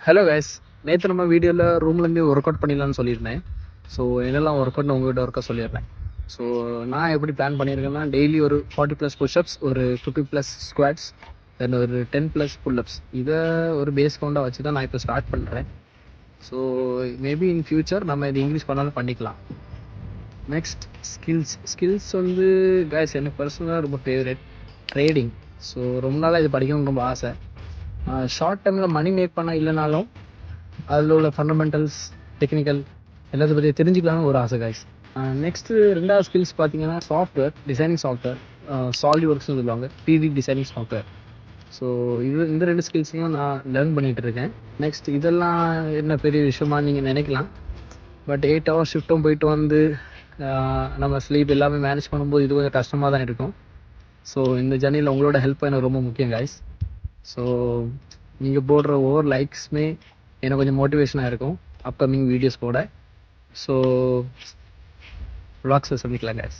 Hello guys, நேற்று நம்ம வீடியோவில் ரூம்லேருந்து ஒர்க் அவுட் பண்ணிடலாம்னு சொல்லியிருந்தேன். ஸோ என்னெல்லாம் ஒர்க் அவுட்னு உங்கள்கிட்ட ஒர்க்காக சொல்லிடுறேன். ஸோ நான் எப்படி பிளான் பண்ணியிருக்கேன்னா, டெய்லி ஒரு 40+ புஷ்அப்ஸ், ஒரு 50+ ஸ்குவாட்ஸ், தென் ஒரு 10+ புல்அப்ஸ். இதை ஒரு பேஸ் கவுண்டாக வச்சு தான் நான் இப்போ ஸ்டார்ட் பண்ணுறேன். ஸோ மேபி இன் ஃபியூச்சர் நம்ம இது இன்க்ரீஸ் பண்ணாலும் பண்ணிக்கலாம். நெக்ஸ்ட் ஸ்கில்ஸ் வந்து கைஸ் எனக்கு பர்சனலாக ரொம்ப ஃபேவரட் ட்ரேடிங். ஸோ ரொம்ப நாளாக இது படிக்கணும்னு ரொம்ப ஆசை. ஷார்ட் டைமில் மணி மேக் பண்ண இல்லைனாலும் அதில் உள்ள ஃபண்டமெண்டல்ஸ், டெக்னிக்கல் எல்லாத்தை பற்றி தெரிஞ்சுக்கலாம்னு ஒரு ஆசை கைஸ். நெக்ஸ்ட்டு ரெண்டாவது ஸ்கில்ஸ் பார்த்தீங்கன்னா சாஃப்ட்வேர் டிசைனிங் சாஃப்ட்வேர், சாலிட் ஒர்க்ஸ்னு சொல்லுவாங்க, 3D டிசைனிங் சாஃப்ட்வேர். ஸோ இந்த ரெண்டு ஸ்கில்ஸும் நான் லேர்ன் பண்ணிகிட்டு இருக்கேன். நெக்ஸ்ட் இதெல்லாம் என்ன பெரிய விஷயமா நீங்கள் நினைக்கலாம். பட் 8 ஹவர்ஸ் ஷிஃப்ட்டும் போயிட்டு வந்து நம்ம ஸ்லீப் எல்லாமே மேனேஜ் பண்ணும்போது இது கொஞ்சம் கஷ்டமாக தான் இருக்கும். ஸோ இந்த ஜர்னியில் உங்களோட ஹெல்ப் எனக்கு ரொம்ப முக்கியம் கைஸ். ஸோ நீங்கள் போடுற ஒவ்வொரு லைக்ஸுமே எனக்கு கொஞ்சம் மோட்டிவேஷனாக இருக்கும் அப்கமிங் வீடியோஸ் போட. ஸோ vlogs சந்திக்கலாம் கைஸ்.